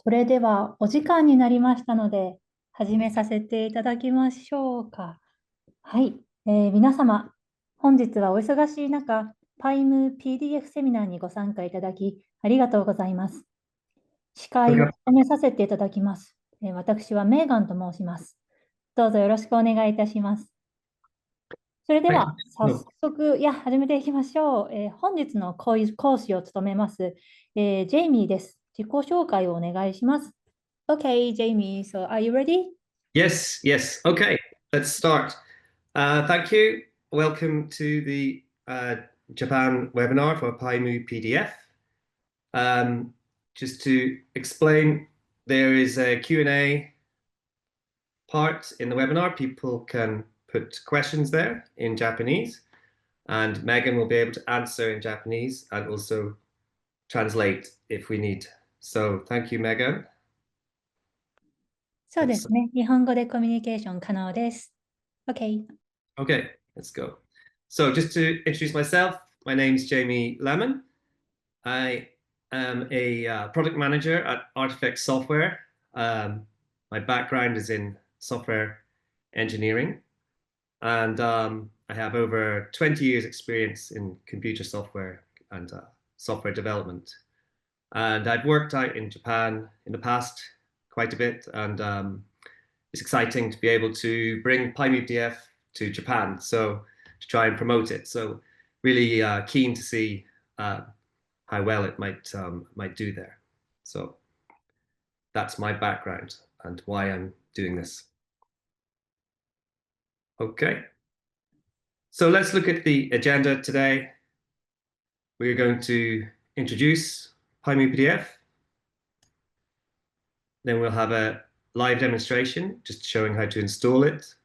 それではお時間になりましたので、始めさせていただきましょうか。はい、皆様、本日はお忙しい中、PyMuPDF セミナーにご参加いただき、ありがとうございます。司会を務めさせていただきます。私はメーガンと申します。どうぞよろしくお願いいたします。それでは早速、始めていきましょう。本日の講師を務めます、ジェイミーです。自己紹介をお願いします。Okay, Jamie, so are you ready? Yes, yes. Okay, let's start. Thank you. Welcome to the Japan webinar for PyMuPDF. Just to explain, there is a Q&A part in the webinar. People can put questions there in Japanese, and Megan will be able to answer in Japanese and also translate if we need. So thank you, Megan. そうですね。日本語でコミュニケーション可能です。Okay. Okay, let's go. So just to introduce myself, my name is Jamie Lemon. I am a product manager at Artifex Software. My background is in software engineering, and I have over 20 years experience in computer software and software development. And I've worked out in Japan in the past quite a bit, and it's exciting to be able to bring PyMuPDF to Japan, so to try and promote it. So really keen to see how well it might do there. So that's my background and why I'm doing this. Okay, so let's look at the agenda today. We're going to introduce PyMuPDF. Then we'll have a live demonstration just showing how to install it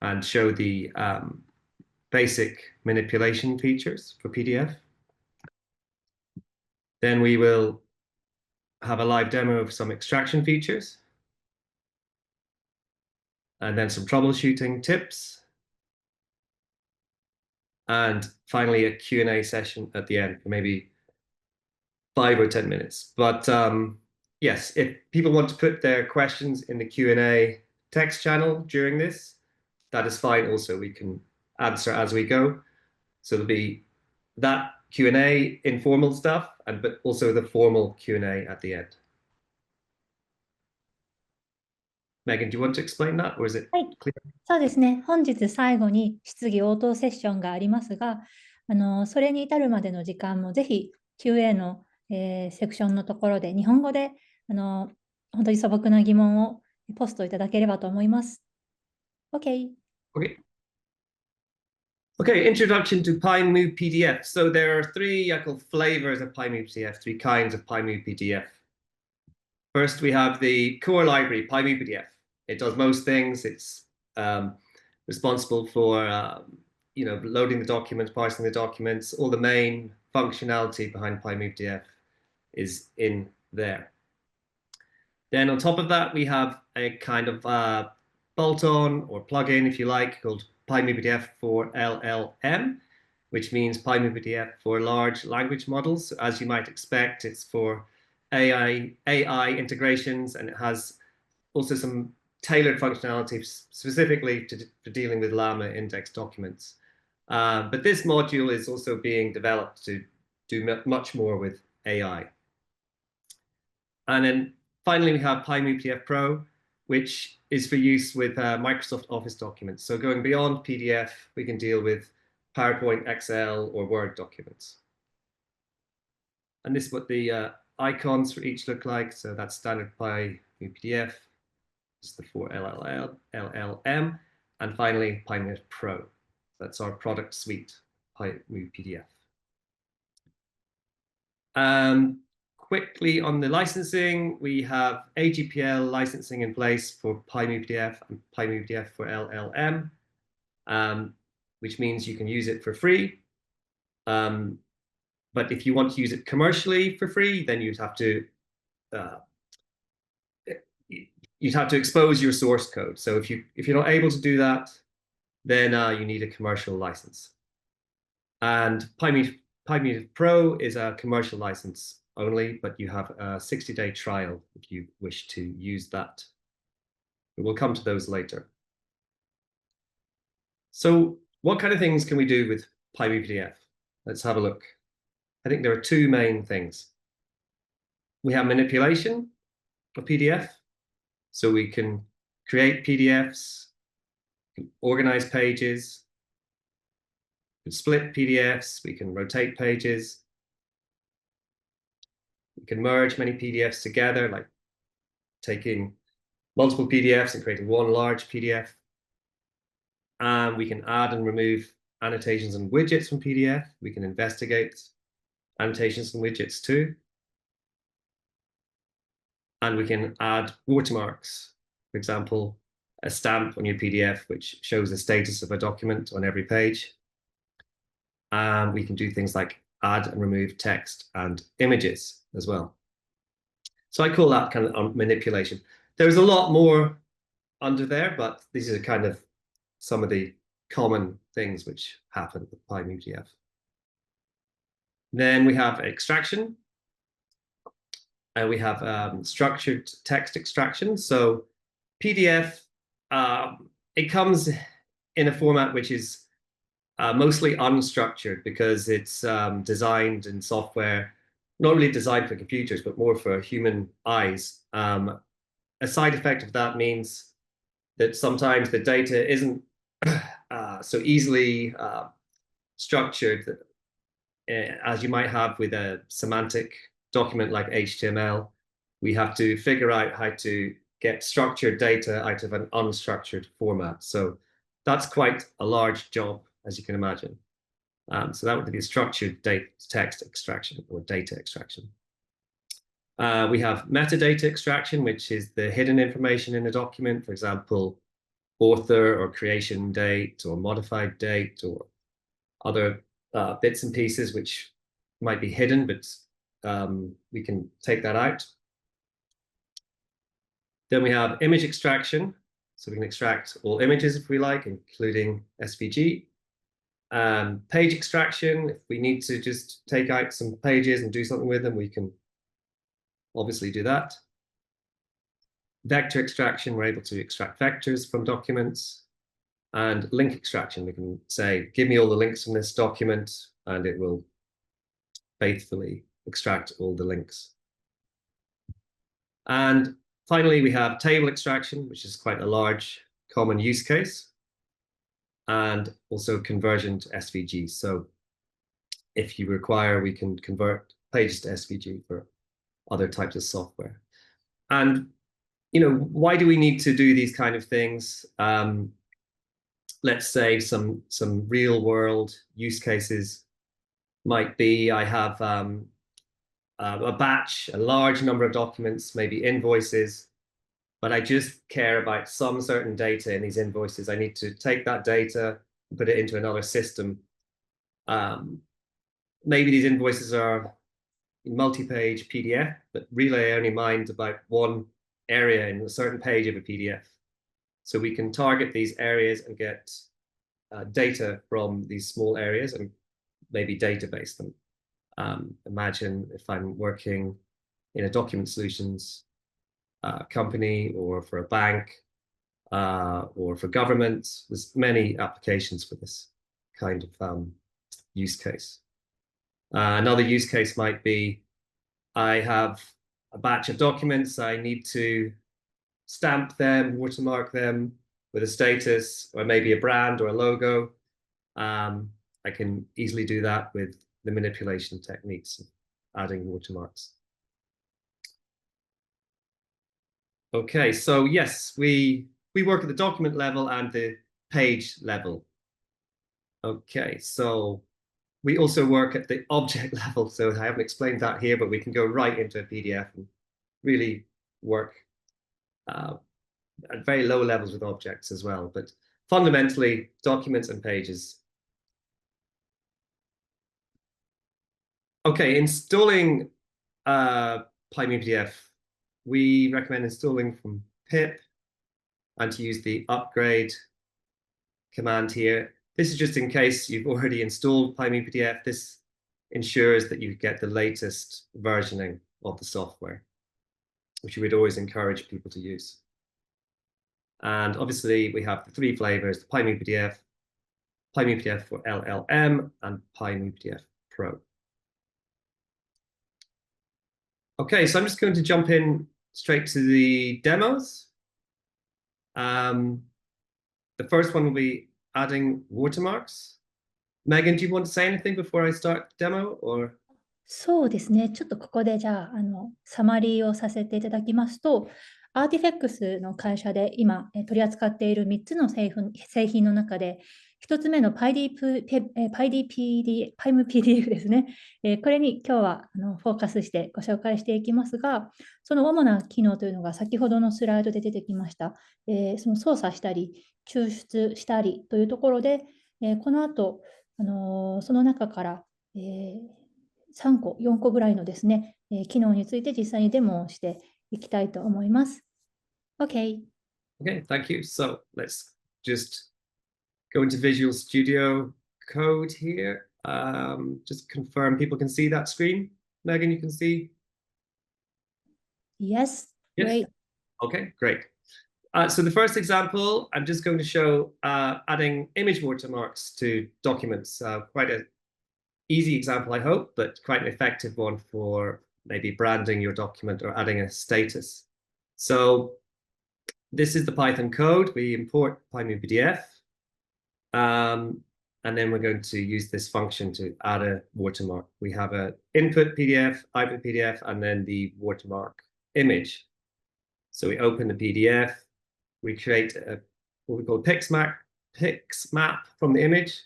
and show the basic manipulation features for PDF. Then we will have a live demo of some extraction features, and then some troubleshooting tips, and finally a Q&A session at the end for maybe 5 or 10 minutes. But yes, if people want to put their questions in the Q&A text channel during this, that is fine also. We can answer as we go. So there'll be that Q&A informal stuff, but also the formal Q&A at the end. Megan, do you want to explain that, or is it clear? そうですね。本日最後に質疑応答セッションがありますが、それに至るまでの時間もぜひ QA の、セクションのところで日本語で本当に素朴な疑問をポストいただければと思います。Okay. Okay, introduction to PyMuPDF. So there are three flavors of PyMuPDF, three kinds of PyMuPDF. First, we have the core library, PyMuPDF. It does most things. It's responsible for loading the documents, parsing the documents. All the main functionality behind PyMuPDF is in there. Then on top of that, we have a kind of bolt-on or plugin, if you like, called PyMuPDF4LLM, which means PyMuPDF for large language models. So as you might expect, it's for AI integrations, and it has also some tailored functionality specifically for dealing with LlamaIndex documents. But this module is also being developed to do much more with AI. And then finally, we have PyMuPDF Pro, which is for use with Microsoft Office documents. So going beyond PDF, we can deal with PowerPoint, Excel, or Word documents. And this is what the icons for each look like. So that's standard PyMuPDF. This is the 4LLM. And finally, PyMuPDF Pro. That's our product suite, PyMuPDF. Quickly on the licensing, we have AGPL licensing in place for PyMuPDF and PyMuPDF4LLM, which means you can use it for free. But if you want to use it commercially for free, then you'd have to expose your source code. So if you're not able to do that, then you need a commercial license. And PyMuPDF Pro is a commercial license only, but you have a 60-day trial if you wish to use that. We'll come to those later. So what kind of things can we do with PyMuPDF? Let's have a look. I think there are two main things. We have manipulation of PDF. So we can create PDFs, organize pages, we can split PDFs, we can rotate pages, we can merge many PDFs together, like taking multiple PDFs and creating one large PDF. And we can add and remove annotations and widgets from PDF. We can investigate annotations and widgets too. And we can add watermarks, for example, a stamp on your PDF, which shows the status of a document on every page. And we can do things like add and remove text and images as well. So I call that kind of manipulation. There's a lot more under there, but these are kind of some of the common things which happen with PyMuPDF. Then we have extraction. And we have structured text extraction. So PDF, it comes in a format which is mostly unstructured because it's designed in software, not really designed for computers, but more for human eyes. A side effect of that means that sometimes the data isn't so easily structured as you might have with a semantic document like HTML. We have to figure out how to get structured data out of an unstructured format. So that's quite a large job, as you can imagine. So that would be a structured text extraction or data extraction. We have metadata extraction, which is the hidden information in a document, for example, author or creation date or modified date or other bits and pieces which might be hidden, but we can take that out. Then we have image extraction. So we can extract all images if we like, including SVG. Page extraction, if we need to just take out some pages and do something with them, we can obviously do that. Vector extraction, we're able to extract vectors from documents. And link extraction, we can say, give me all the links from this document, and it will faithfully extract all the links. And finally, we have table extraction, which is quite a large common use case, and also conversion to SVG. So if you require, we can convert pages to SVG for other types of software. And why do we need to do these kind of things? Let's say some real world use cases might be, I have a batch, a large number of documents, maybe invoices, but I just care about some certain data in these invoices. I need to take that data and put it into another system. Maybe these invoices are multi-page PDF, but really I only mind about one area in a certain page of a PDF. So we can target these areas and get data from these small areas and maybe database them. Imagine if I'm working in a document solutions company or for a bank or for government. There's many applications for this kind of use case. Another use case might be, I have a batch of documents, I need to stamp them, watermark them with a status or maybe a brand or a logo. I can easily do that with the manipulation techniques of adding watermarks. Okay, so yes, we work at the document level and the page level. Okay, so we also work at the object level. So I haven't explained that here, but we can go right into a PDF and really work at very low levels with objects as well. But fundamentally, documents and pages. Okay, installing PyMuPDF, we recommend installing from pip and to use the upgrade command here. This is just in case you've already installed PyMuPDF. This ensures that you get the latest versioning of the software, which we would always encourage people to use. And obviously we have the 3 flavors, the PyMuPDF, PyMuPDF4LLM, and PyMuPDF Pro. Okay, so I'm just going to jump in straight to the demos. The first one will be adding watermarks. Megan, do you want to say anything before I start the demo, or? そうですね。ちょっとここでじゃあ、サマリーをさせていただきますと、アーティフェックスの会社で今取り扱っている3つの製品の中で、1つ目のPyMuPDF ですね。これに今日はフォーカスしてご紹介していきますが、その主な機能というのが先ほどのスライドで出てきました。その操作したり、抽出したりというところで、この後、その中から、3個、4個ぐらいのですね、機能について実際にデモをしていきたいと思います。OK。Okay, thank you. So let's just go into Visual Studio Code here. Just confirm people can see that screen. Megan, you can see? Yes, great. Okay, great. So the first example, I'm just going to show adding image watermarks to documents. Quite an easy example, I hope, but quite an effective one for maybe branding your document or adding a status. So this is the Python code. We import PyMuPDF. And then we're going to use this function to add a watermark. We have an input PDF, output PDF, and then the watermark image. So we open the PDF, we create what we call pix map from the image,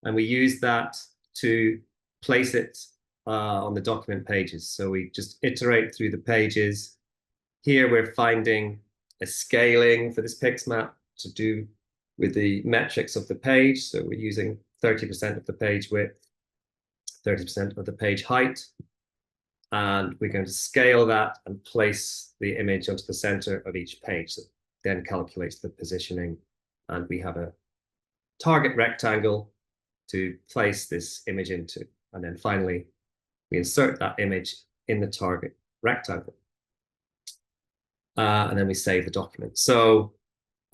and we use that to place it on the document pages. So we just iterate through the pages. Here we're finding a scaling for this pix map to do with the metrics of the page. So we're using 30% of the page width, 30% of the page height. And we're going to scale that and place the image onto the center of each page. So then calculates the positioning. And we have a target rectangle to place this image into. And then finally, we insert that image in the target rectangle. And then we save the document. So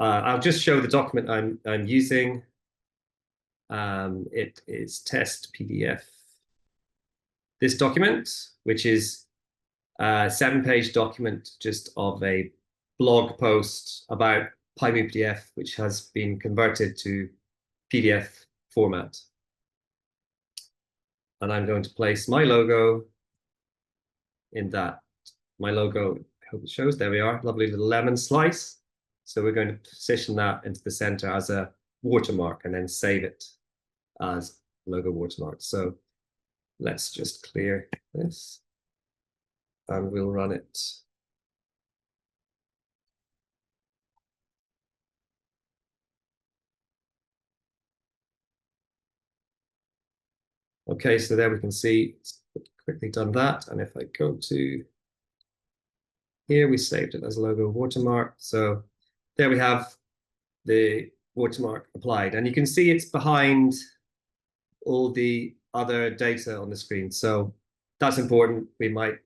I'll just show the document I'm using. It is test PDF. This document, which is a 7-page document just of a blog post about PyMuPDF, which has been converted to PDF format. And I'm going to place my logo in that. My logo, I hope it shows, there we are, lovely little lemon slice. So we're going to position that into the center as a watermark and then save it as logo watermark. So let's just clear this and we'll run it. Okay, so there we can see it's quickly done that. And if I go to here, we saved it as logo watermark. So there we have the watermark applied. And you can see it's behind all the other data on the screen. So that's important. We might,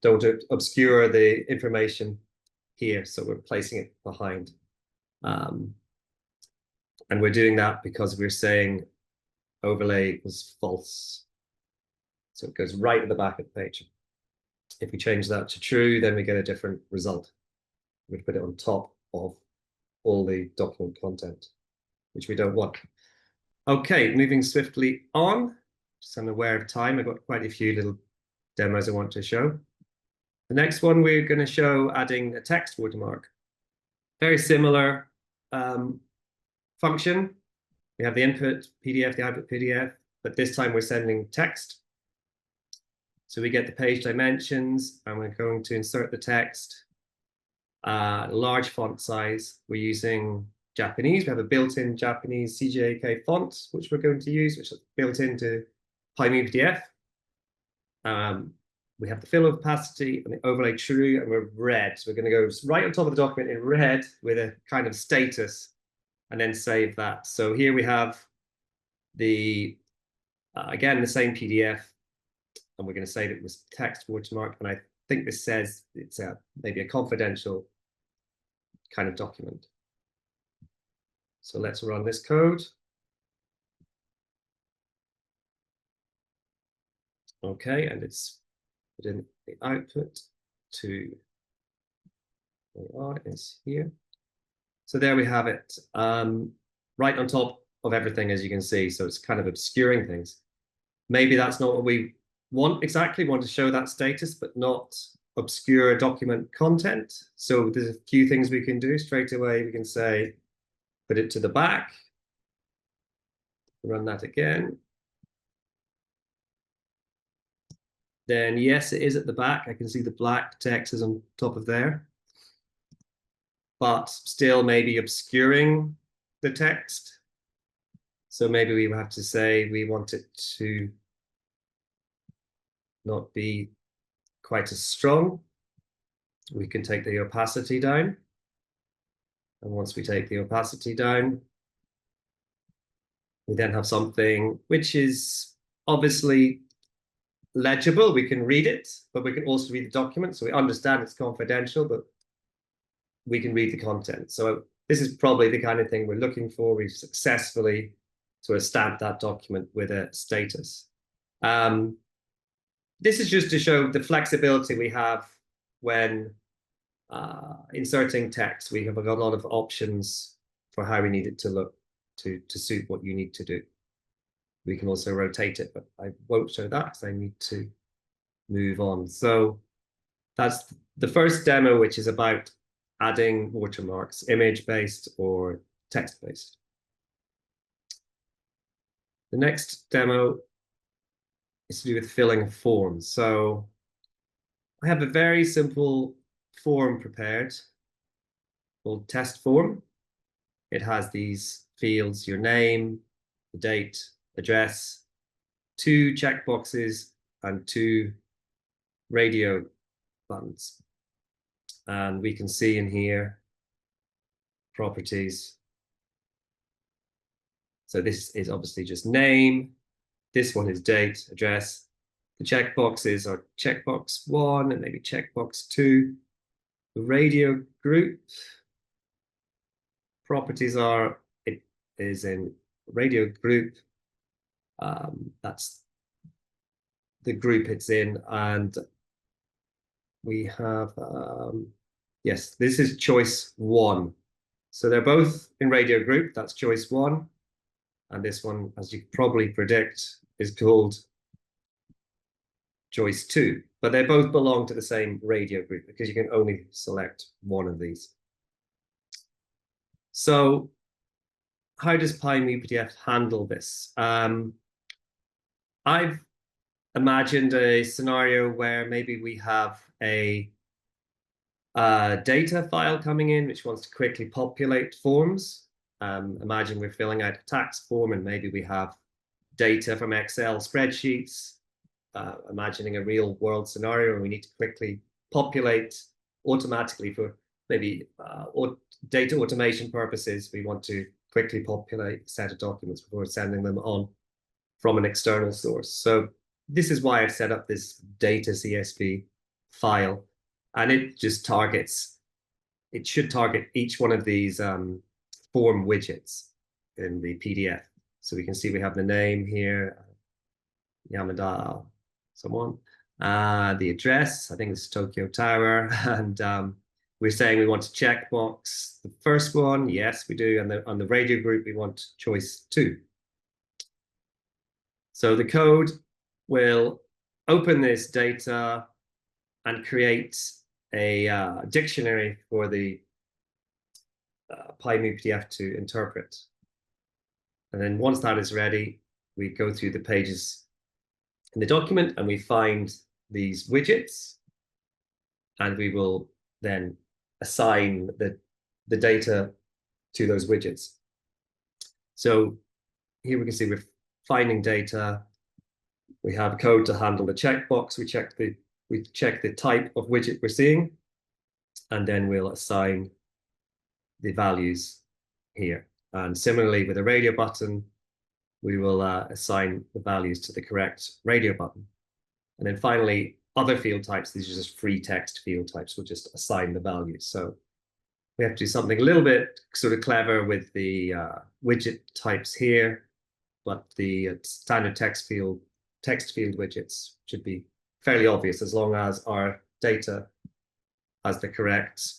don't obscure the information here. So we're placing it behind. And we're doing that because we're saying overlay was false. So it goes right at the back of the page. If we change that to true, then we get a different result. We put it on top of all the document content, which we don't want. Okay, moving swiftly on. Just I'm aware of time. I've got quite a few little demos I want to show. The next one, we're going to show adding a text watermark. Very similar function. We have the input PDF, the output PDF, but this time we're sending text. So we get the page dimensions, and we're going to insert the text. Large font size. We're using Japanese. We have a built-in Japanese CJK font, which we're going to use, which is built into PyMuPDF. We have the fill opacity and the overlay true, and we're red. So we're going to go right on top of the document in red with a kind of status, and then save that. So here we have the Again, the same PDF, and we're going to say that it was text watermark, and I think this says it's maybe a confidential kind of document. So let's run this code. Okay, and it's put in the output to is here. So there we have it, right on top of everything, as you can see. So it's kind of obscuring things. Maybe that's not what we want exactly. We want to show that status, but not obscure document content. So there's a few things we can do straight away. We can say, put it to the back. Run that again. Then yes, it is at the back. I can see the black text is on top of there, but still maybe obscuring the text. So maybe we have to say we want it to not be quite as strong. We can take the opacity down. And once we take the opacity down, we then have something which is obviously legible. We can read it, but we can also read the document. So we understand it's confidential, but we can read the content. So this is probably the kind of thing we're looking for. We've successfully sort of stamped that document with a status. This is just to show the flexibility we have when inserting text. We have got a lot of options for how we need it to look to suit what you need to do. We can also rotate it, but I won't show that because I need to move on. So that's the first demo, which is about adding watermarks, image-based or text-based. The next demo is to do with filling forms. So I have a very simple form prepared called test form. It has these fields, your name, the date, address, 2 checkboxes, and 2 radio buttons. And we can see in here properties. So this is obviously just name. This one is date, address. The checkboxes are checkbox 1 and maybe checkbox 2. The radio group properties are, it is in radio group. That's the group it's in. And we have, yes, this is choice 1. So they're both in radio group. That's choice 1. And this one, as you probably predict, is called choice 2. But they both belong to the same radio group because you can only select one of these. So how does PyMuPDF handle this? I've imagined a scenario where maybe we have a data file coming in which wants to quickly populate forms. Imagine we're filling out a tax form and maybe we have data from Excel spreadsheets. Imagining a real world scenario where we need to quickly populate automatically for maybe data automation purposes. We want to quickly populate a set of documents before sending them on from an external source. So this is why I've set up this data CSV file, and it just targets, it should target each one of these form widgets in the PDF. So we can see we have the name here, Yamada, someone, the address, I think it's Tokyo Tower, and we're saying we want to checkbox the first one. Yes, we do. And on the radio group, we want choice 2. So the code will open this data and create a dictionary for the PyMuPDF to interpret. And then once that is ready, we go through the pages in the document and we find these widgets, and we will then assign the data to those widgets. So here we can see we're finding data. We have code to handle the checkbox. We check the type of widget we're seeing, and then we'll assign the values here. And similarly with a radio button, we will assign the values to the correct radio button. And then finally, other field types, these are just free text field types, we'll just assign the values. So we have to do something a little bit sort of clever with the widget types here, but the standard text field widgets should be fairly obvious as long as our data has the correct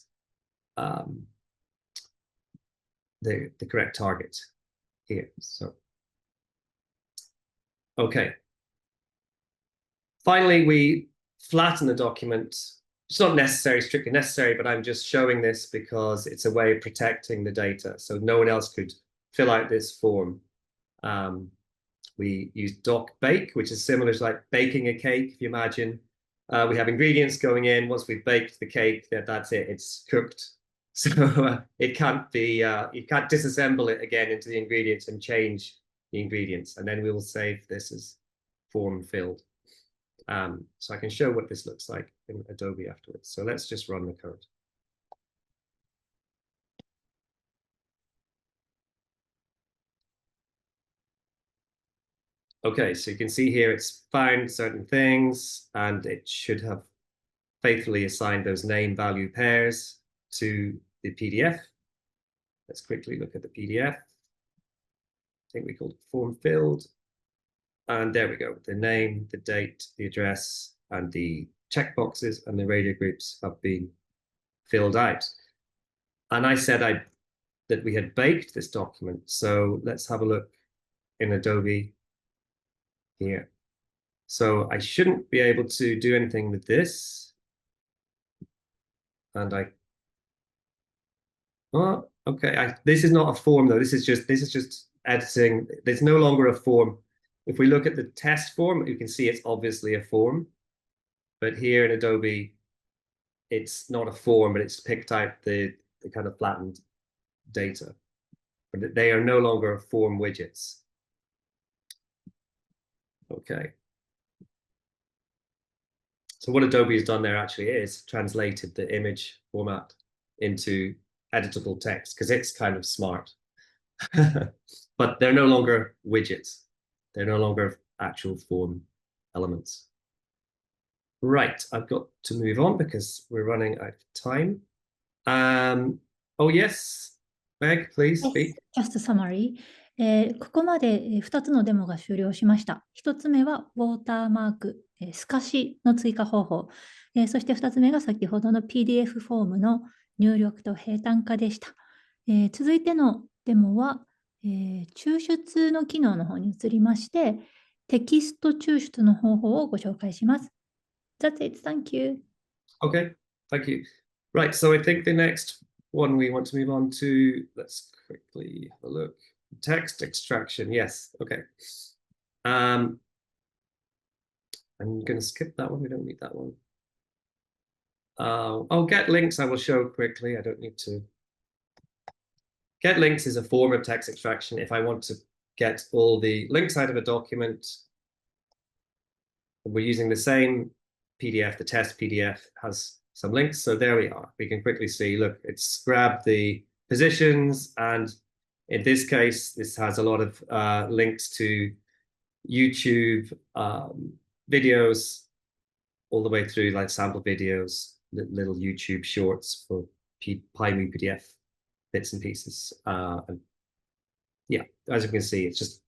the correct target here. So okay. Finally, we flatten the document. It's not necessary, strictly necessary, but I'm just showing this because it's a way of protecting the data. So no one else could fill out this form. We use doc bake, which is similar to like baking a cake. If you imagine, we have ingredients going in. Once we've baked the cake, that's it. It's cooked. So it can't be, you can't disassemble it again into the ingredients and change the ingredients. And then we will save this as form filled. So I can show what this looks like in Adobe afterwards. So let's just run the code. Okay, so you can see here it's found certain things and it should have faithfully assigned those name value pairs to the PDF. Let's quickly look at the PDF. I think we called it form filled. And there we go. The name, the date, the address, and the checkboxes and the radio groups have been filled out. And I said that we had baked this document. So let's have a look in Adobe here. So I shouldn't be able to do anything with this. And oh, okay. This is not a form though. This is just editing. There's no longer a form. If we look at the test form, you can see it's obviously a form. But here in Adobe, it's not a form, but it's picked out the kind of flattened data. But they are no longer form widgets. Okay. So what Adobe has done there actually is translated the image format into editable text because it's kind of smart. But they're no longer widgets. They're no longer actual form elements. Right, I've got to move on because we're running out of time. Oh yes, Meg, please speak. Just a summary. ここまで2つのデモが終了しました。1つ目はウォーターマーク、透かしの追加方法。そして2つ目が先ほどの PDF フォームの入力と平坦化でした。続いてのデモは、抽出の機能の方に移りまして、テキスト抽出の方法をご紹介します。That's it. Thank you. Okay, thank you. Right, so I think the next one we want to move on to, let's quickly have a look. Text extraction, yes, okay. I'm going to skip that one, we don't need that one. Oh, get links I will show quickly, I don't need to. Get links is a form of text extraction. If I want to get all the links out of a document, we're using the same PDF, the test PDF has some links. So there we are. We can quickly see, look, it's grabbed the positions. And in this case, this has a lot of links to YouTube videos all the way through like sample videos, little YouTube shorts for PyMuPDF bits and pieces. And yeah, as you can see, it just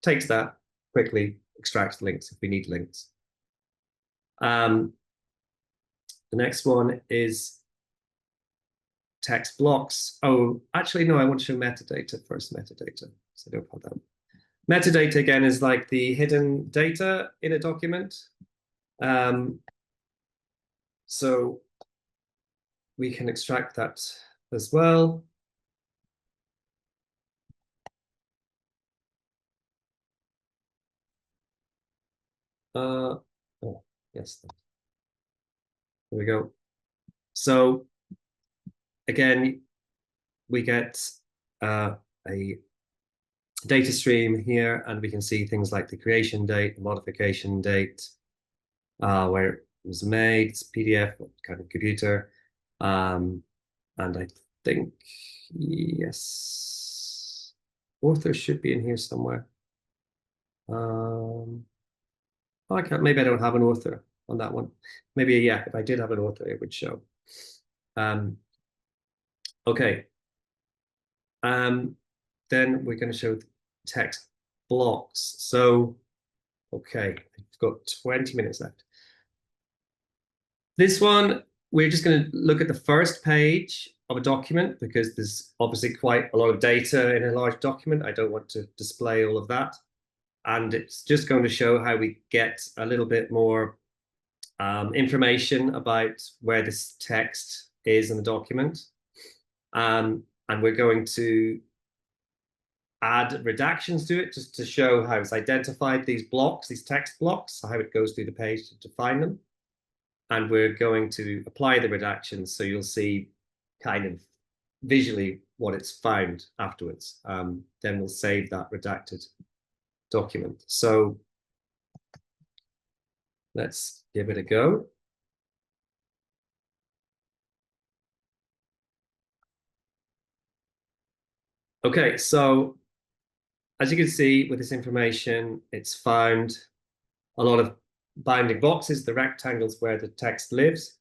takes that, quickly extracts links if we need links. The next one is text blocks. Oh, actually, no, I want to show metadata first, metadata. So I don't have that. Metadata, again, is like the hidden data in a document. So we can extract that as well. Oh, yes. There we go. So again, we get a data stream here, and we can see things like the creation date, the modification date, where it was made, it's PDF, what kind of computer. And I think, yes, author should be in here somewhere. I can't, maybe I don't have an author on that one. Maybe, yeah, if I did have an author, it would show. Okay. Then we're going to show text blocks. So, okay, I've got 20 minutes left. This one, we're just going to look at the first page of a document because there's obviously quite a lot of data in a large document. I don't want to display all of that. And it's just going to show how we get a little bit more information about where this text is in the document. And we're going to add redactions to it just to show how it's identified these blocks, these text blocks, how it goes through the page to define them. And we're going to apply the redactions so you'll see kind of visually what it's found afterwards. Then we'll save that redacted document. So let's give it a go. Okay, so as you can see with this information, it's found a lot of bounding boxes, the rectangles where the text lives,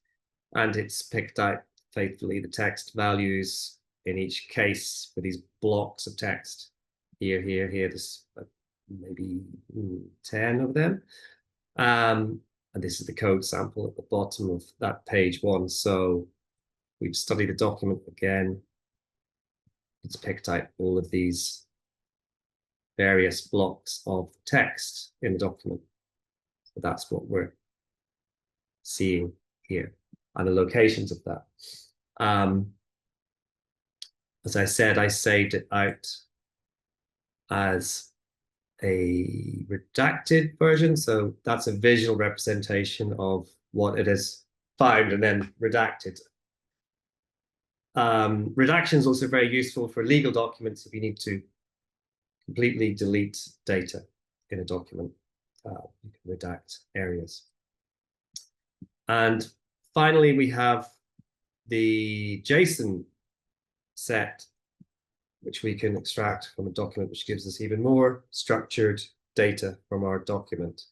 and it's picked out faithfully the text values in each case for these blocks of text. Here, there's maybe 10 of them. And this is the code sample at the bottom of that page 1. So we've studied the document again. It's picked out all of these various blocks of text in the document. So that's what we're seeing here, and the locations of that. As I said, I saved it out as a redacted version. So that's a visual representation of what it has found and then redacted. Redaction is also very useful for legal documents if you need to completely delete data in a document. You can redact areas. And finally, we have the JSON set, which we can extract from a document, which gives us even more structured data from our document.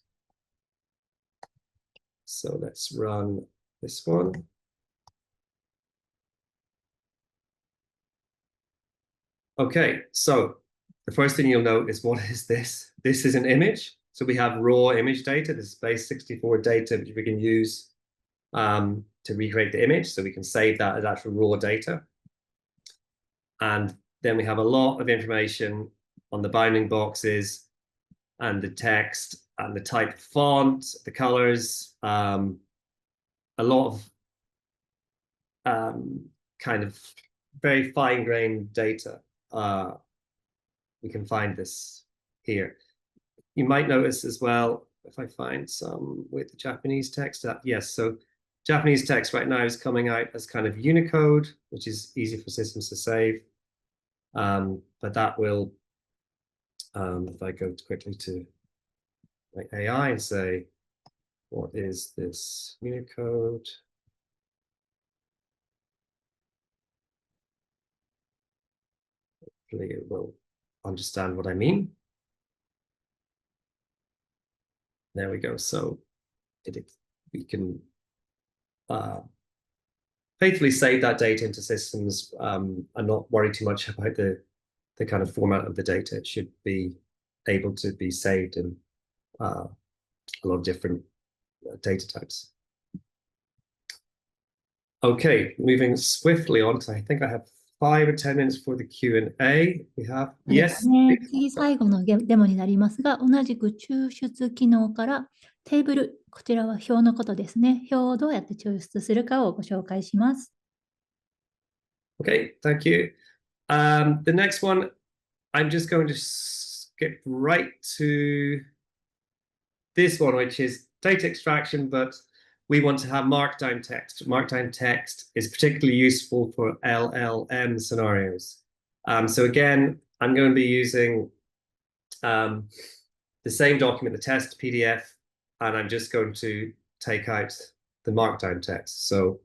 So let's run this one. Okay, so the first thing you'll note is, what is this? This is an image. So we have raw image data. This is base64 data, which we can use to recreate the image. So we can save that as actual raw data. And then we have a lot of information on the bounding boxes and the text and the type of font, the colors, a lot of kind of very fine-grained data. We can find this here. You might notice as well, if I find some with the Japanese text, yes, so Japanese text right now is coming out as kind of Unicode, which is easy for systems to save. But that will, if I go quickly to my AI and say, what is this Unicode? Hopefully it will understand what I mean. There we go. So we can faithfully save that data into systems and not worry too much about the kind of format of the data. It should be able to be saved in a lot of different data types. Okay, moving swiftly on, because I think I have 5 or 10 minutes for the Q&A. We have, そうで yes. すね。次、最後のデモになりますが、同じく抽出機能からテーブル、こちらは表のことですね。表をどうやって抽出するかをご紹介します。Okay, thank you. The next one, I'm just going to skip right to this one, which is data extraction, but we want to have Markdown text. Markdown text is particularly useful for LLM scenarios. So again, I'm going to be using the same document, the test PDF, and I'm just going to take out the Markdown text. So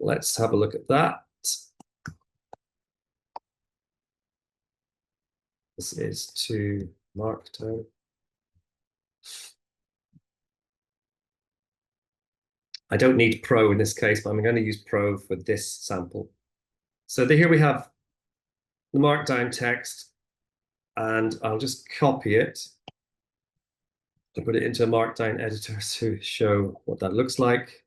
let's have a look at that. This is to Markdown. I don't need Pro in this case, but I'm going to use Pro for this sample. So here we have the Markdown text, and I'll just copy it to put it into a Markdown editor to show what that looks like.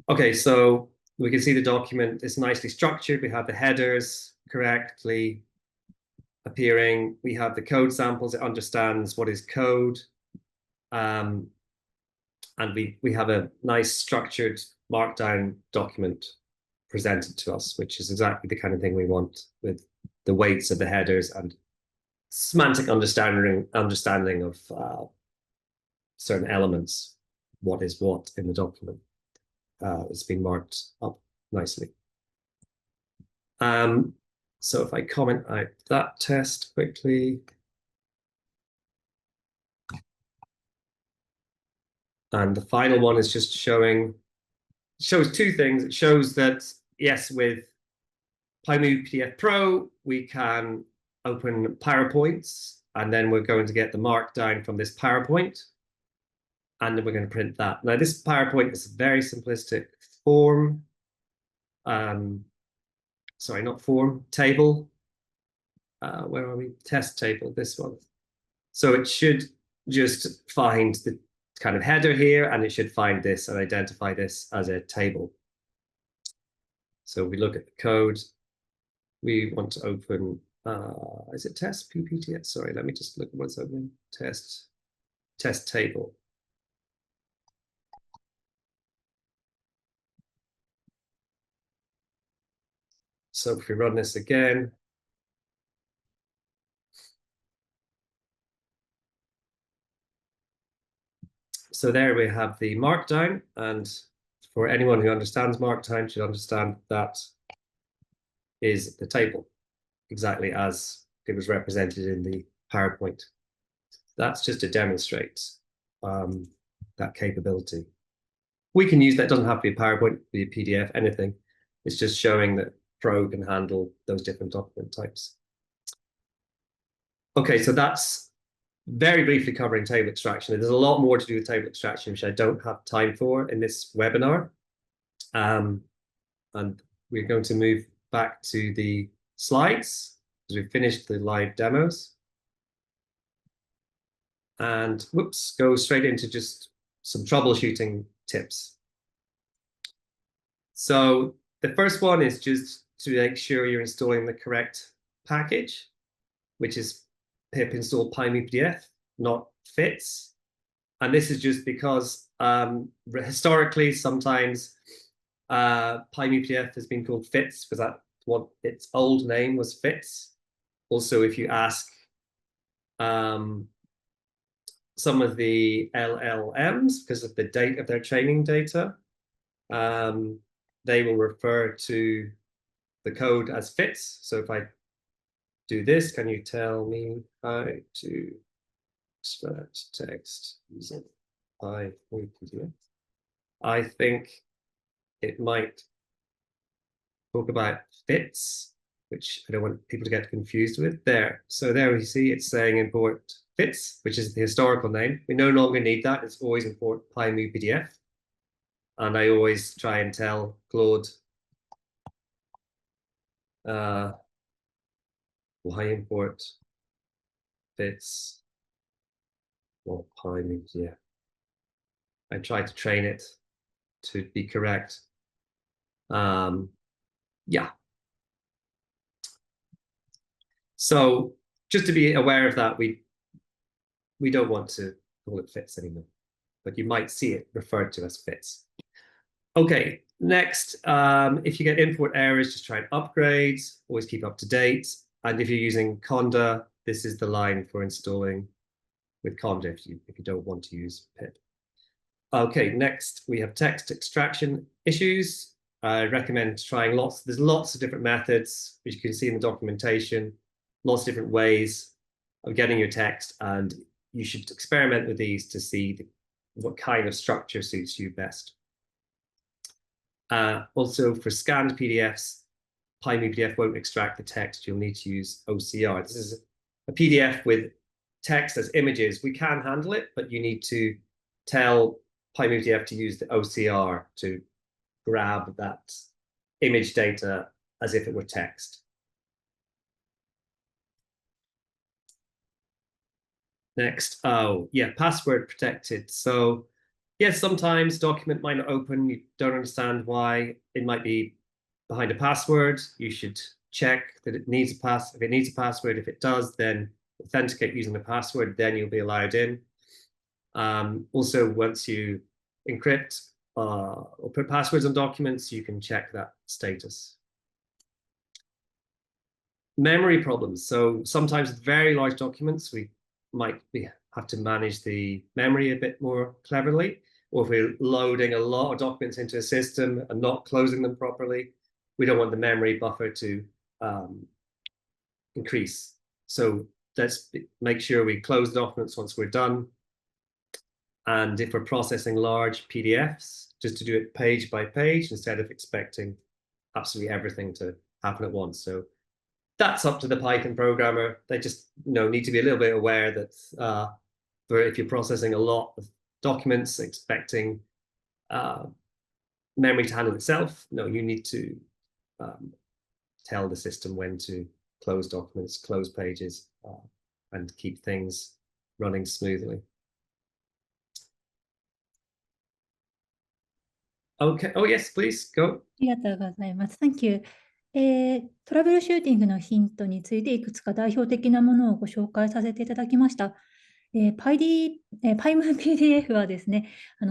Okay, so we can see the document is nicely structured. We have the headers correctly appearing. We have the code samples. It understands what is code. And we have a nice structured Markdown document presented to us, which is exactly the kind of thing we want, with the weights of the headers and semantic understanding of certain elements, what is what in the document. It's been marked up nicely. So if I comment out that test quickly. And the final one is just shows two things. It shows that, yes, with PyMuPDF Pro, we can open PowerPoints, and then we're going to get the Markdown from this PowerPoint, and then we're going to print that. Now, this PowerPoint is a very simplistic form. Sorry, not form, table. Where are we? Test table, this one. So it should just find the kind of header here, and it should find this and identify this as a table. So we look at the code. We want to open, is it test PPTS? Sorry, let me just look at what's open. Test table. So if we run this again, so there we have the Markdown, and for anyone who understands Markdown should understand that is the table, exactly as it was represented in the PowerPoint. That's just to demonstrate that capability. We can use that, it doesn't have to be a PowerPoint, be a PDF, anything. It's just showing that Pro can handle those different document types. Okay, so that's very briefly covering table extraction. There's a lot more to do with table extraction, which I don't have time for in this webinar. And we're going to move back to the slides because we've finished the live demos. And whoops, go straight into just some troubleshooting tips. So the first one is just to make sure you're installing the correct package, which is pip install PyMuPDF, not fits. And this is just because historically, sometimes PyMuPDF has been called fits because that's what its old name was, fits. Also, if you ask some of the LLMs, because of the date of their training data, they will refer to the code as fits. So if I do this, can you tell me how to extract text using PyMuPDF? I think it might talk about fits, which I don't want people to get confused with there. So there we see it's saying import fits, which is the historical name. We no longer need that. It's always import PyMuPDF. And I always try and tell Claude, why import fits or PyMuPDF? I try to train it to be correct. Yeah. So just to be aware of that, we don't want to call it fits anymore, but you might see it referred to as fits. Okay, next, if you get import errors, just try and upgrade, always keep up to date. And if you're using Conda, this is the line for installing with Conda if you don't want to use pip. Okay, next we have text extraction issues. I recommend trying there's lots of different methods, which you can see in the documentation, lots of different ways of getting your text, and you should experiment with these to see what kind of structure suits you best. Also, for scanned PDFs, PyMuPDF won't extract the text. You'll need to use OCR. This is a PDF with text as images, we can handle it, but you need to tell PyMuPDF to use the OCR to grab that image data as if it were text. Next, oh yeah, password protected. So yes, sometimes document might not open, you don't understand why. It might be behind a password. You should check that it needs a if it needs a password. If it does, then authenticate using the password, then you'll be allowed in. Also, once you encrypt or put passwords on documents, you can check that status. Memory problems. So sometimes with very large documents, we might have to manage the memory a bit more cleverly, or if we're loading a lot of documents into a system and not closing them properly, we don't want the memory buffer to increase. So let's make sure we close the documents once we're done. And if we're processing large PDFs, just to do it page by page instead of expecting absolutely everything to happen at once. So that's up to the Python programmer. They just need to be a little bit aware that for if you're processing a lot of documents, expecting memory to handle itself, no, you need to tell the system when to close documents, close pages, and keep things running smoothly. Okay. Oh, yes, please go. ありがとうございます。Thank you. トラブルシューティングのヒントについていくつか代表的なものをご紹介させていただきました。PyMuPDF はですね、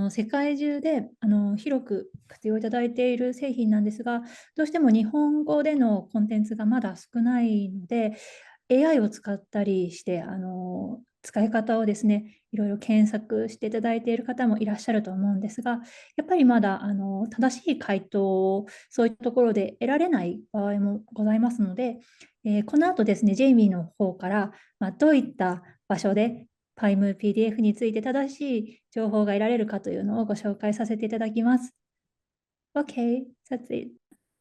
世界中で広く活用いただいている製品なんですが、どうしても日本語でのコンテンツがまだ少ないので、AI を使ったりして、使い方をですね、いろいろ検索していただいている方もいらっしゃると思うんですが、やっぱりまだ正しい回答をそういったところで得られない場合もございますので、この後ですね、ジェイミーの方から、どういった場所で PyMuPDF について正しい情報が得られるかというのをご紹介させていただきます。Okay, that's it.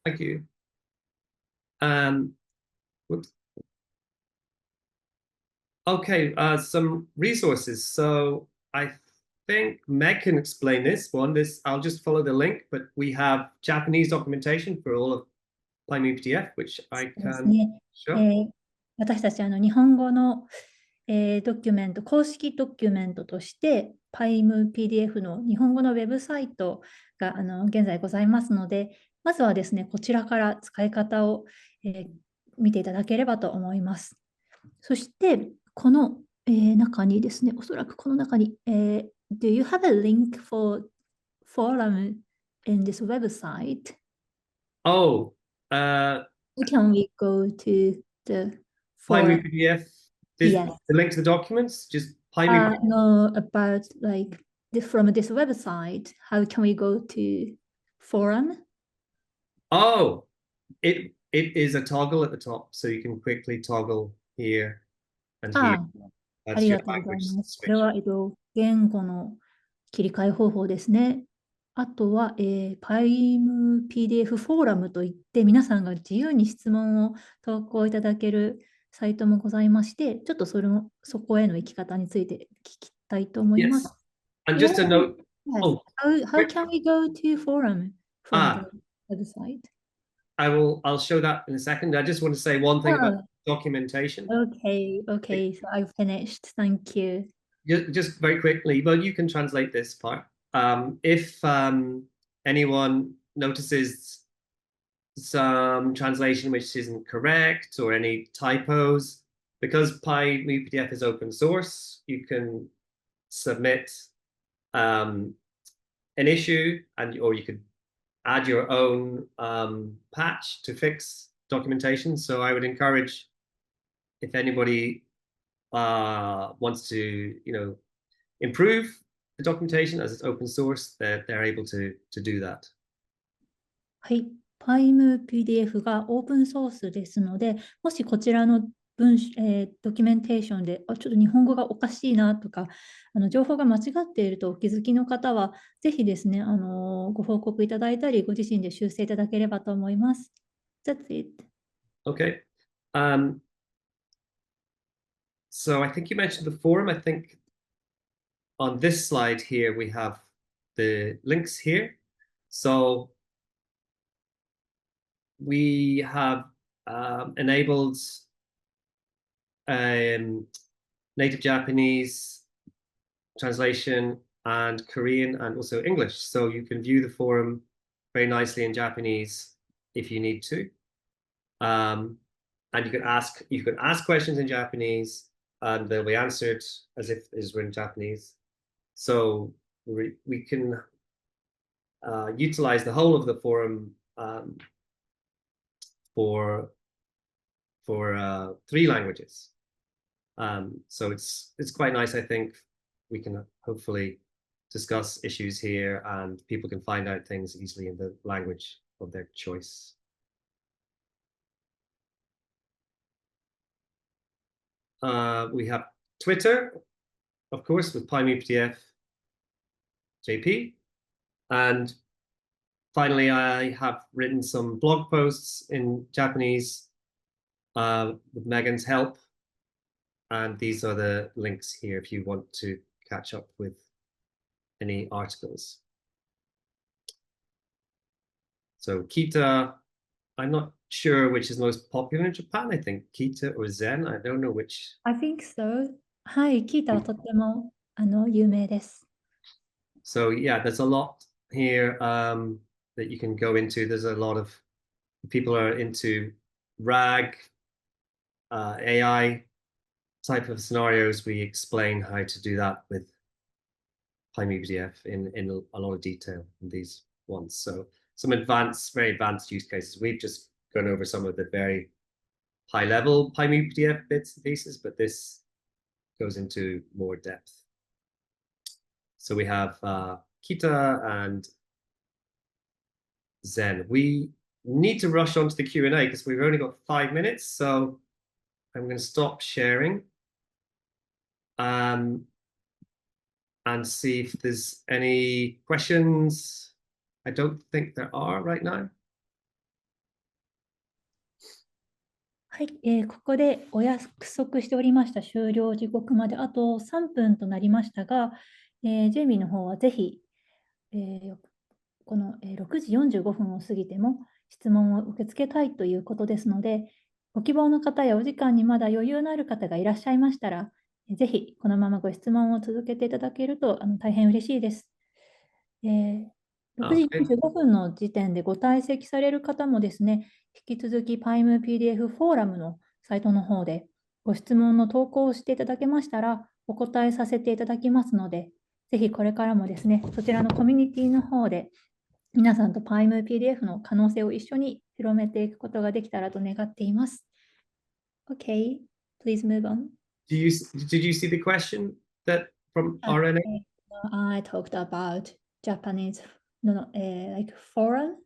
Thank you. Whoops. Okay, some resources. So I think Meg can explain this one. I'll just follow the link, but we have Japanese documentation for all of PyMuPDF, which I そうです can ね。show. 私たち日本語の、ドキュメント、公式ドキュメントとして PyMuPDF の日本語のウェブサイトが現在ございますので、まずはですね、こちらから使い方を、見ていただければと思います。そして、この、中にですね、おそらくこの中に、Do you have a link for forum in this website? Oh, Can we go to the forum? PyMuPDF. Yes. The link to the documents, just PyMuPDF. No, about like from this website, how can we go to forum? Oh, it is a toggle at the top, so you can quickly toggle here and here. あ That's り your がとうござい language ます。これ switch. は、言語の切り替え方法ですね。あとは、PyMuPDF フォーラムといって、皆さんが自由に質問を投稿いただけるサイトもございまして、ちょっとそこへの行き方について聞きたいと思いま Yes. す。And just a note. Yes. Oh, How can we go to forum from the website? I'll show that in a second. I just want to say one thing about documentation. Okay. So I've finished. Thank you. Just very quickly, well, you can translate this part. If anyone notices some translation which isn't correct or any typos, because PyMuPDF is open source, you can submit an issue or you could add your own patch to fix documentation. So I would encourage, if anybody wants to, improve the documentation as it's open source, that they're able to do that. はい。PyMuPDF がオープンソースですので、もしこちらのドキュメンテーションで、ちょっと日本語がおかしいなとか、情報が間違っているとお気づきの方は、ぜひですね、ご報告いただいたり、ご自身で修正いただければと思います。That's it. Okay. So I think you mentioned the forum. I think on this slide here, we have the links here. So we have enabled native Japanese translation and Korean and also English. So you can view the forum very nicely in Japanese if you need to. And you can ask questions in Japanese and they'll be answered as if it is written in Japanese. So we can utilize the whole of the forum for 3 languages. So it's quite nice. I think we can hopefully discuss issues here and people can find out things easily in the language of their choice. We have Twitter, of course, with PyMuPDF JP. And finally, I have written some blog posts in Japanese with Megan's help. And these are the links here if you want to catch up with any articles. So Kita, I'm not sure which is most popular in Japan. I think Kita or Zen. I don't know which. I think so. はい、キータはとっても有名です。So yeah, there's a lot here that you can go into. There's a lot of people are into RAG, AI type of scenarios. We explain how to do that with PyMuPDF in a lot of detail in these ones. So some very advanced use cases. We've just gone over some of the very high level PyMuPDF bits and pieces, but this goes into more depth. So we have Kita and Zen. We need to rush on to the Q&A because we've only got 5 minutes. So I'm going to stop sharing and see if there's any questions. I don't think there are right now. はい、ここでお約束しておりました終了時刻まであと3分となりましたが、ジェイミーの方はぜひ、この6時45分を過ぎても質問を受け付けたいということですので、ご希望の方やお時間にまだ余裕のある方がいらっしゃいましたら、ぜひこのままご質問を続けていただけると大変嬉しいです。6時45分の時点でご退席される方もですね、引き続き PyMuPDF フォーラムのサイトの方でご質問の投稿をしていただけましたら、お答えさせていただきますので、ぜひこれからもですね、そちらのコミュニティの方で皆さんと PyMuPDF の可能性を一緒に広めていくことができたらと願っています。Okay, please move on. Did you see the question that from RNA? I talked about Japanese, like forum.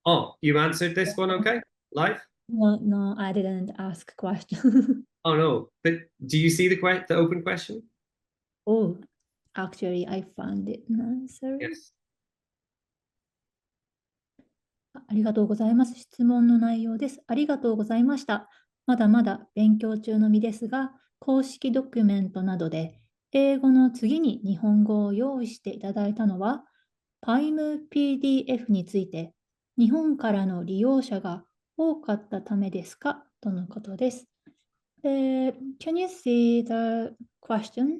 Oh, you answered this one, okay? Live? No, I didn't ask question. Oh no, but do you see the open question? Oh, actually, I found it an answer. Yes. ありがとうございます。質問の内容です。ありがとうございました。まだまだ勉強中の身ですが、公式ドキュメントなどで英語の次に日本語を用意していただいたのは、PyMuPDF について日本からの利用者が多かったためですかとのことです。Can you see the question?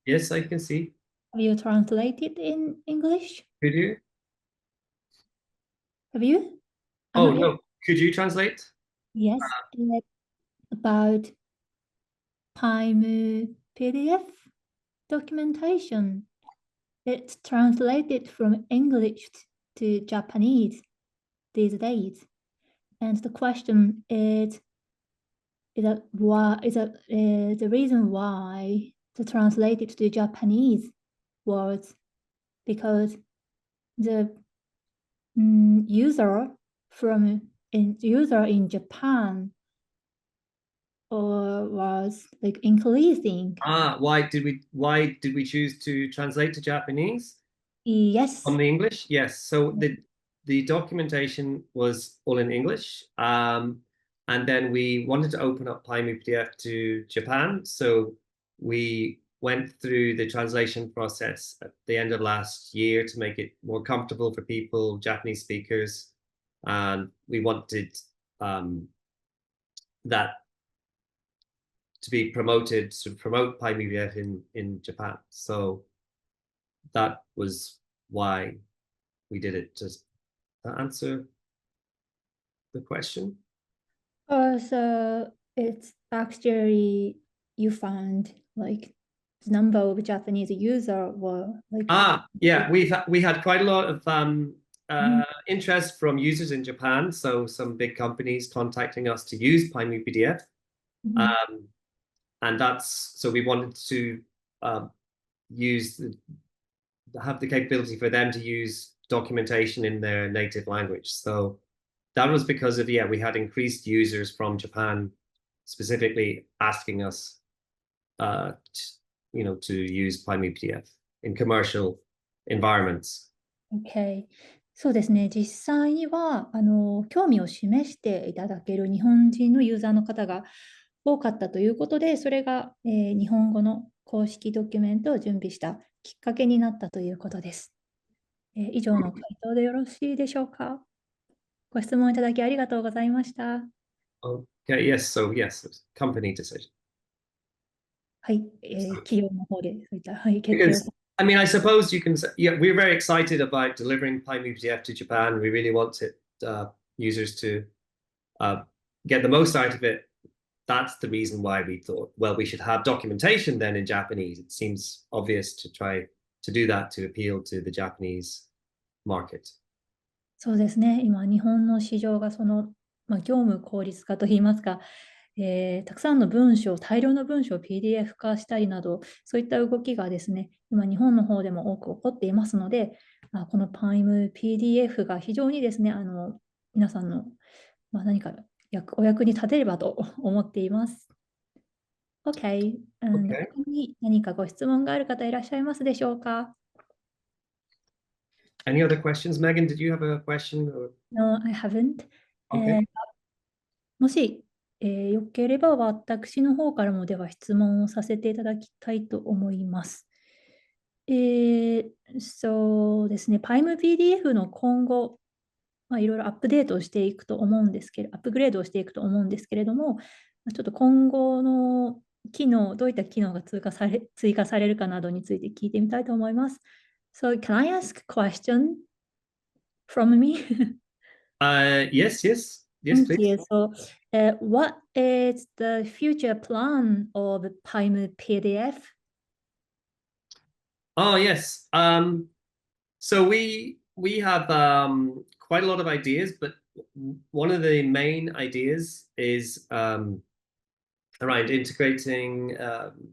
Yes, I can see. Have you translated in English? Could you? Have you? Oh, no. Could you translate? Yes. About PyMuPDF documentation. It's translated from English to Japanese these days. And the question is the reason why the translated to Japanese was because the user in Japan was like increasing. Why did we choose to translate to Japanese? Yes. From the English? Yes. So the documentation was all in English. And then we wanted to open up PyMuPDF to Japan. So we went through the translation process at the end of last year to make it more comfortable for people, Japanese speakers. And we wanted that to be promoted, to promote PyMuPDF in Japan. So that was why we did it. Just to answer the question. So it's actually you found like the number of Japanese user were like Yeah, we had quite a lot of interest from users in Japan. So some big companies contacting us to use PyMuPDF. And so we wanted to have the capability for them to use documentation in their native language. So that was because of, we had increased users from Japan specifically asking us to use PyMuPDF in commercial environments. Okay. そうですね。実際には、興味を示していただける日本人のユーザーの方が多かったということで、それが、日本語の公式ドキュメントを準備したきっかけになったということです。以上の回答でよろしいでしょうか。ご質問いただきありがとうございました。Okay, yes, company decision. はい、企業の方でそういった、はい、決定を Because, I mean, I suppose you can say, we're very excited about delivering PyMuPDF to Japan. We really want users to get the most out of it. That's the reason why we thought, well, we should have documentation then in Japanese. It seems obvious to try to do that to appeal to the Japanese market. そうですね。今、日本の市場が業務効率化といいますか、たくさんの大量の文章を PDF 化したりなど、そういった動きがですね、今、日本の方でも多く起こっていますので、この PyMuPDF が非常にですね、皆さんの、何かお役に立てればと思っています。OK。他に何かご質問がある方いらっしゃいますでしょうか？ Any other questions? Megan, did you have a question? No, I haven't. Okay. もし、よければ私の方からもでは質問をさせていただきたいと思います。そうですね、PyMuPDF の今後、いろいろアップデートをしていくと思うんですけど、アップグレードをしていくと思うんですけれども、ちょっと今後のどういった機能が追加されるかなどについて聞いてみたいと思います。So, can I ask a question from me? Yes, Thank please. you. So, what is the future plan of PyMuPDF? Oh, yes. So we have quite a lot of ideas, but one of the main ideas is around integrating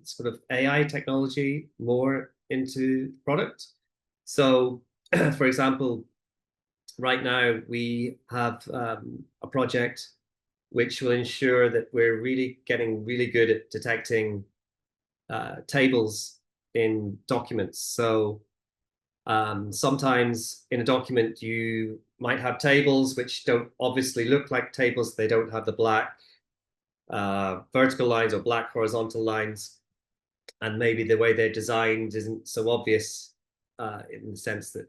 sort of AI technology more into the product. So, for example, right now we have a project which will ensure that we're really getting really good at detecting tables in documents. So sometimes in a document you might have tables which don't obviously look like tables. They don't have the black vertical lines or black horizontal lines, and maybe the way they're designed isn't so obvious in the sense that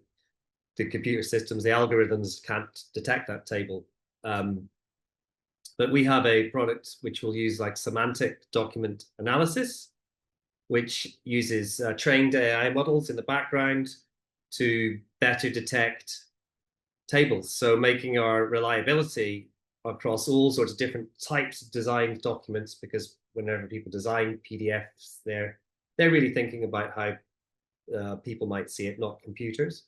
the computer systems, the algorithms can't detect that table. But we have a product which will use like semantic document analysis, which uses trained AI models in the background to better detect tables. So making our reliability across all sorts of different types of designed documents, because whenever people design PDFs, they're really thinking about how people might see it, not computers.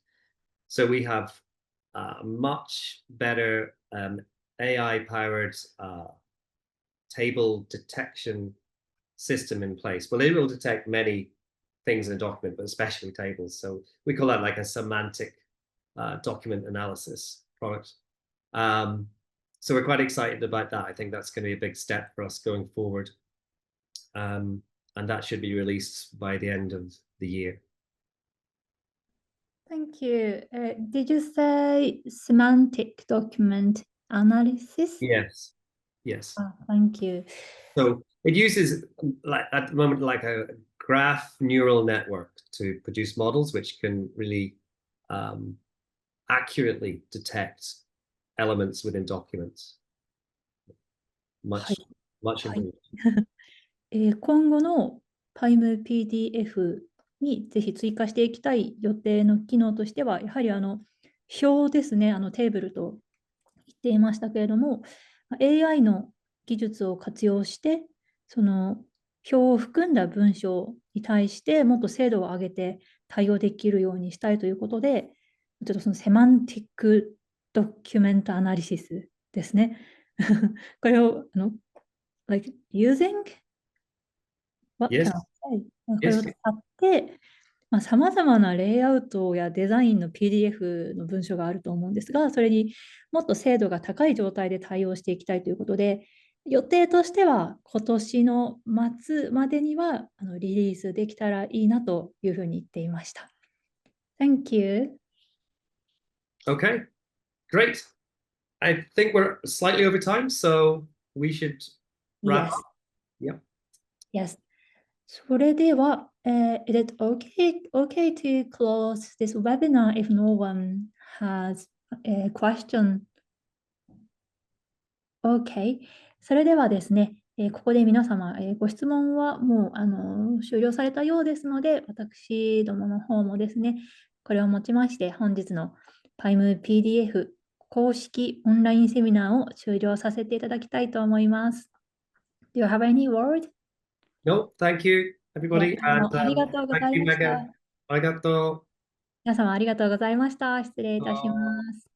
So we have a much better AI-powered table detection system in place. Well, it will detect many things in a document, but especially tables. So we call that like a semantic document analysis product. So we're quite excited about that. I think that's going to be a big step for us going forward. And that should be released by the end of the year. Thank you. Did you say semantic document analysis? Yes. Yes. Thank you. So it uses, like at the moment, like a graph neural network to produce models which can really accurately detect elements within documents. はい。Much はい。improved. 今後の PyMuPDF にぜひ追加していきたい予定の機能としては、やはり表ですね、テーブルと言っていましたけれども、AI の技術を活用して、その表を含んだ文章に対してもっと精度を上げて対応できるようにしたいということで、ちょっとそのセマンティックドキュメントアナリシスですね。これをlike using what Yes. can I say? これを Yes. 使って、さまざまなレイアウトやデザインの PDF の文書があると思うんですが、それにもっと精度が高い状態で対応していきたいということで、予定としては今年の末までにはリリースできたらいいなというふうに言っていました。Thank you. Okay, great. I think we're slightly over time, so we should wrap Yes, up. Yep. yes. それでは、is it okay to close this webinar if no one has a question? OK。それではですね、ここで皆様、ご質問はもう終了されたようですので、私どもの方もですね、これをもちまして本日の PyMuPDF 公式オンラインセミナーを終了させていただきたいと思います。Do you have any word? No, thank you, いや、ど everybody. う And もありがとうご thank ざい you, ました。Megan. Arigato. 皆様ありがとうございました。失礼いたします。